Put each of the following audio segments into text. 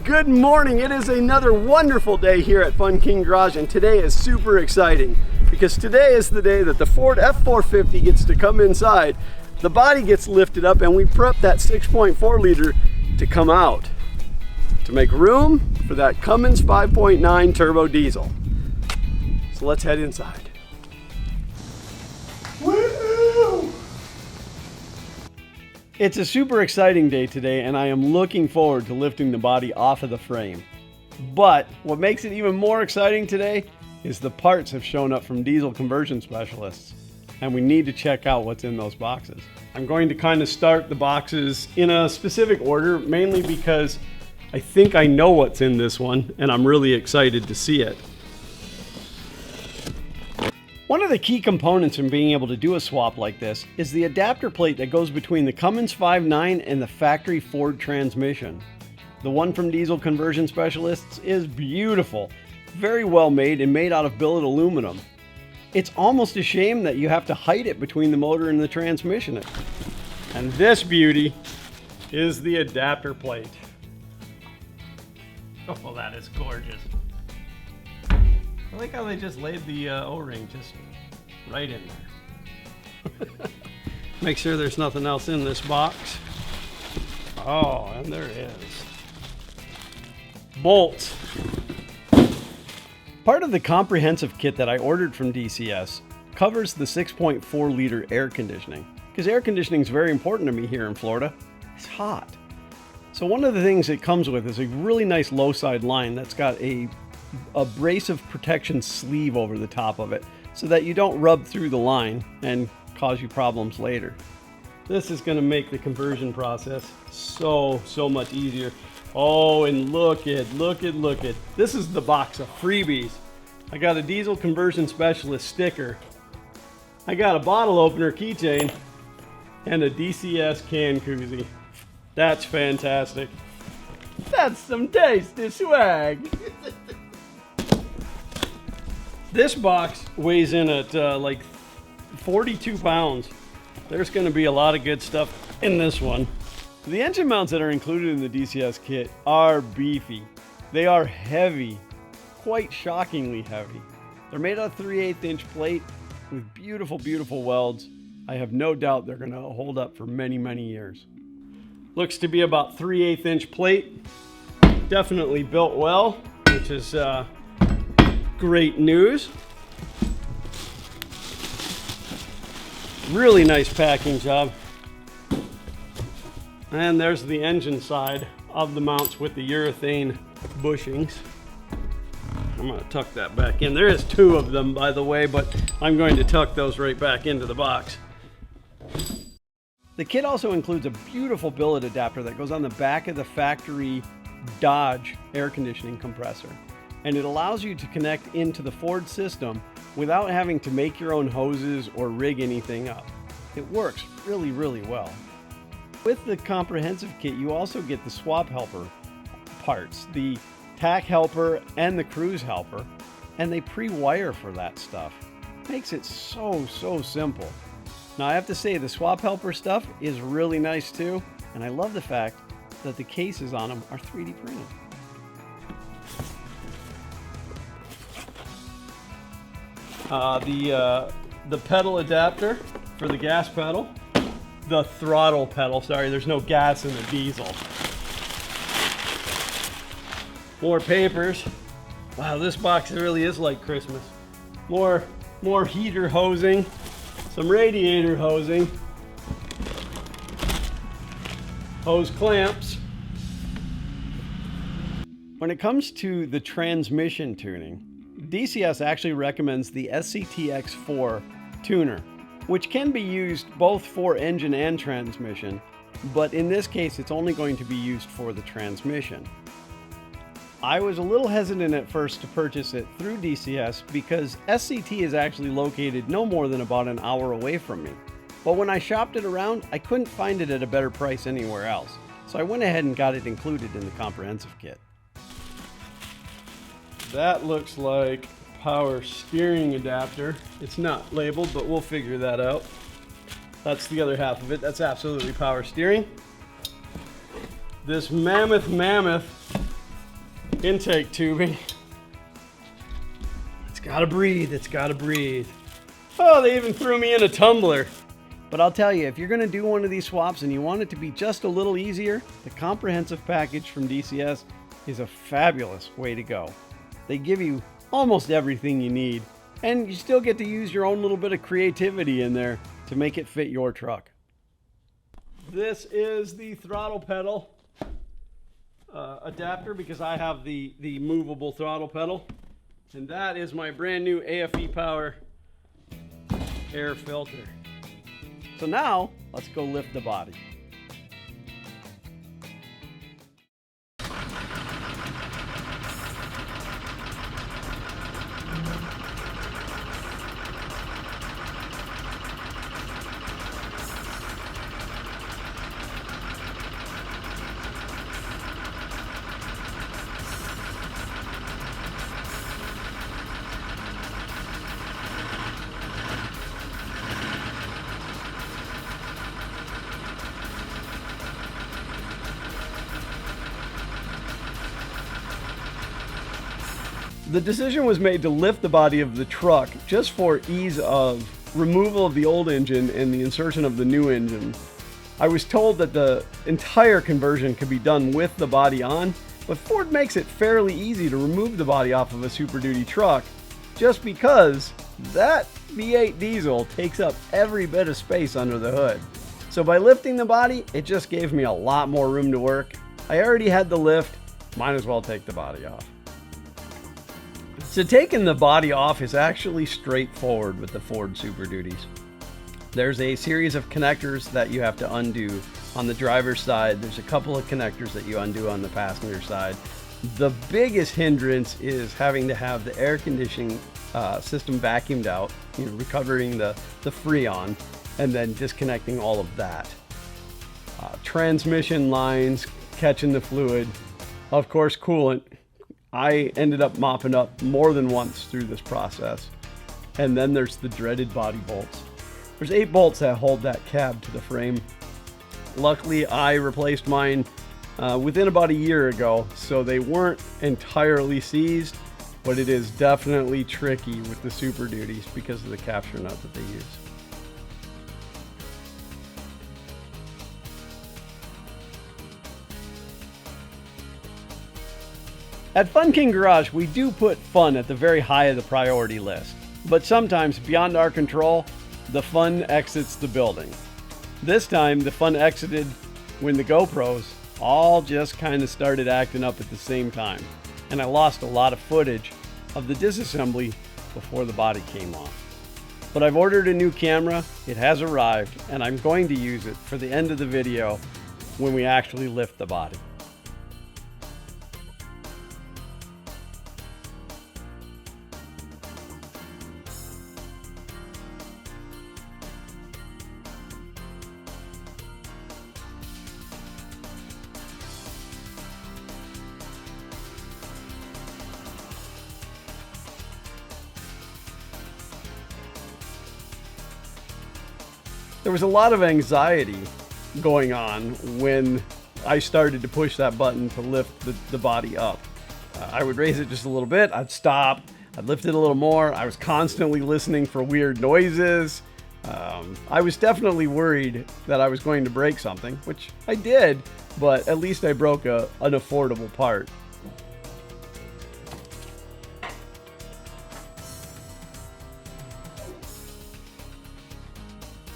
Good morning. It is another wonderful day here at Fun King Garage, and today is super exciting because today is the day that the Ford F-450 gets to come inside. The body gets lifted up and we prep that 6.4 liter to come out to make room for that Cummins 5.9 turbo diesel. So let's head inside. Woo! It's a super exciting day today, and I am looking forward to lifting the body off of the frame. But what makes it even more exciting today is the parts have shown up from diesel conversion specialists, and we need to check out what's in those boxes. I'm going to kind of start the boxes in a specific order, mainly because I think I know what's in this one, and I'm really excited to see it. One of the key components in being able to do a swap like this is the adapter plate that goes between the Cummins 5.9 and the factory Ford transmission. The one from Diesel Conversion Specialists is beautiful, very well made and made out of billet aluminum. It's almost a shame that you have to hide it between the motor and the transmission. And this beauty is the adapter plate. Oh, that is gorgeous. I like how they just laid the O-ring just right in there. Make sure there's nothing else in this box. Oh, and there is. Bolts. Part of the comprehensive kit that I ordered from DCS covers the 6.4 liter air conditioning, because air conditioning is very important to me here in Florida. It's hot. So one of the things it comes with is a really nice low side line that's got a abrasive protection sleeve over the top of it so that you don't rub through the line and cause you problems later. This is going to make the conversion process so much easier. Oh, and look it. This is the box of freebies. I got a Diesel Conversion Specialist sticker. I got a bottle opener keychain and a DCS can koozie. That's fantastic. That's some tasty swag. This box weighs in at like 42 pounds. There's going to be a lot of good stuff in this one. The engine mounts that are included in the DCS kit are beefy. They are heavy, quite shockingly heavy. They're made out of 3/8 inch plate with beautiful welds. I have no doubt they're going to hold up for many years. Looks to be about 3/8 inch plate. Definitely built well, which is great news. Really nice packing job. And there's the engine side of the mounts with the urethane bushings. I'm going to tuck that back in. There is two of them, by the way, but I'm going to tuck those right back into the box. The kit also includes a beautiful billet adapter that goes on the back of the factory Dodge air conditioning compressor. And it allows you to connect into the Ford system without having to make your own hoses or rig anything up. It works really well. With the comprehensive kit, you also get the swap helper parts, the tack helper and the cruise helper, and they pre-wire for that stuff. Makes it so simple. Now I have to say the swap helper stuff is really nice too, and I love the fact that the cases on them are 3D printed. The pedal adapter for the gas pedal. The throttle pedal, sorry, there's no gas in the diesel. More papers. Wow, this box really is like Christmas. More heater hosing, some radiator hosing, hose clamps. When it comes to the transmission tuning, DCS actually recommends the SCTX4 tuner, which can be used both for engine and transmission, but in this case it's only going to be used for the transmission. I was a little hesitant at first to purchase it through DCS because SCT is actually located no more than about an hour away from me. But when I shopped it around, I couldn't find it at a better price anywhere else, so I went ahead and got it included in the comprehensive kit. That looks like power steering adapter. It's not labeled, but we'll figure that out. That's the other half of it. That's absolutely power steering. This mammoth intake tubing. It's gotta breathe, it's gotta breathe. Oh, they even threw me in a tumbler. But I'll tell you, if you're gonna do one of these swaps and you want it to be just a little easier, the comprehensive package from DCS is a fabulous way to go. They give you almost everything you need, and you still get to use your own little bit of creativity in there to make it fit your truck. This is the throttle pedal adapter, because I have the movable throttle pedal. And that is my brand new AFE Power air filter. So now, let's go lift the body. The decision was made to lift the body of the truck just for ease of removal of the old engine and the insertion of the new engine. I was told that the entire conversion could be done with the body on, but Ford makes it fairly easy to remove the body off of a Super Duty truck just because that V8 diesel takes up every bit of space under the hood. So by lifting the body, it just gave me a lot more room to work. I already had the lift, might as well take the body off. So taking the body off is actually straightforward with the Ford Super Duties. There's a series of connectors that you have to undo on the driver's side. There's a couple of connectors that you undo on the passenger side. The biggest hindrance is having to have the air conditioning system vacuumed out, recovering the Freon, and then disconnecting all of that. Transmission lines, catching the fluid, of course coolant. I ended up mopping up more than once through this process. And then there's the dreaded body bolts. There's 8 bolts that hold that cab to the frame. Luckily, I replaced mine within about a year ago, so they weren't entirely seized, but it is definitely tricky with the Super Duties because of the capture nut that they use. At Fun King Garage, we do put fun at the very high of the priority list, but sometimes beyond our control, the fun exits the building. This time, the fun exited when the GoPros all just kind of started acting up at the same time, and I lost a lot of footage of the disassembly before the body came off. But I've ordered a new camera, it has arrived, and I'm going to use it for the end of the video when we actually lift the body. There was a lot of anxiety going on when I started to push that button to lift the body up. I would raise it just a little bit, I'd stop, I'd lift it a little more. I was constantly listening for weird noises. I was definitely worried that I was going to break something, which I did, but at least I broke an affordable part.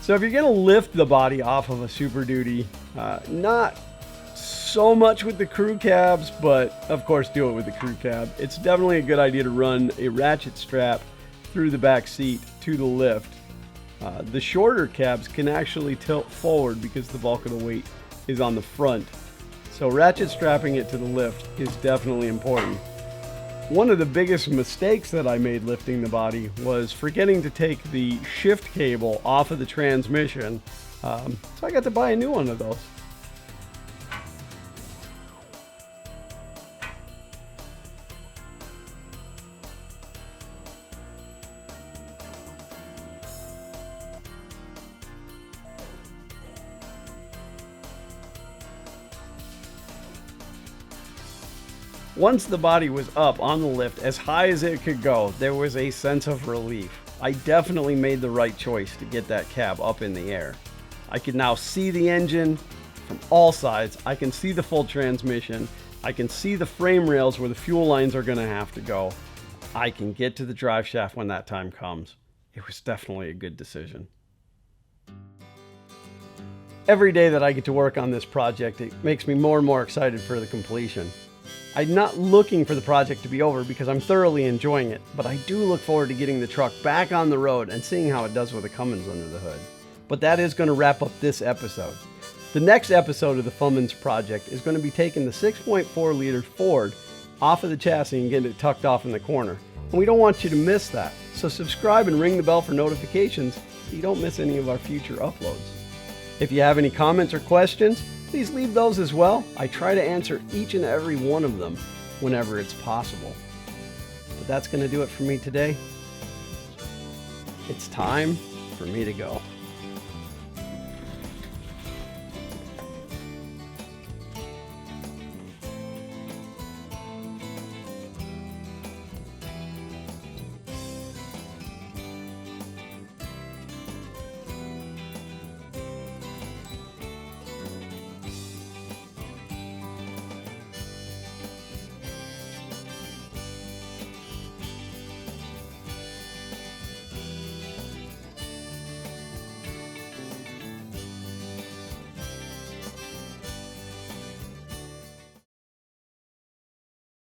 So if you're going to lift the body off of a Super Duty, not so much with the crew cabs, but of course do it with the crew cab. It's definitely a good idea to run a ratchet strap through the back seat to the lift. The shorter cabs can actually tilt forward because the bulk of the weight is on the front. So ratchet strapping it to the lift is definitely important. One of the biggest mistakes that I made lifting the body was forgetting to take the shift cable off of the transmission, so I got to buy a new one of those. Once the body was up on the lift as high as it could go, there was a sense of relief. I definitely made the right choice to get that cab up in the air. I could now see the engine from all sides. I can see the full transmission. I can see the frame rails where the fuel lines are going to have to go. I can get to the drive shaft when that time comes. It was definitely a good decision. Every day that I get to work on this project, it makes me more and more excited for the completion. I'm not looking for the project to be over because I'm thoroughly enjoying it, but I do look forward to getting the truck back on the road and seeing how it does with a Cummins under the hood. But that is going to wrap up this episode. The next episode of the Fummins project is going to be taking the 6.4 liter Ford off of the chassis and getting it tucked off in the corner. And we don't want you to miss that. So subscribe and ring the bell for notifications so you don't miss any of our future uploads. If you have any comments or questions, please leave those as well. I try to answer each and every one of them whenever it's possible. But that's going to do it for me today. It's time for me to go.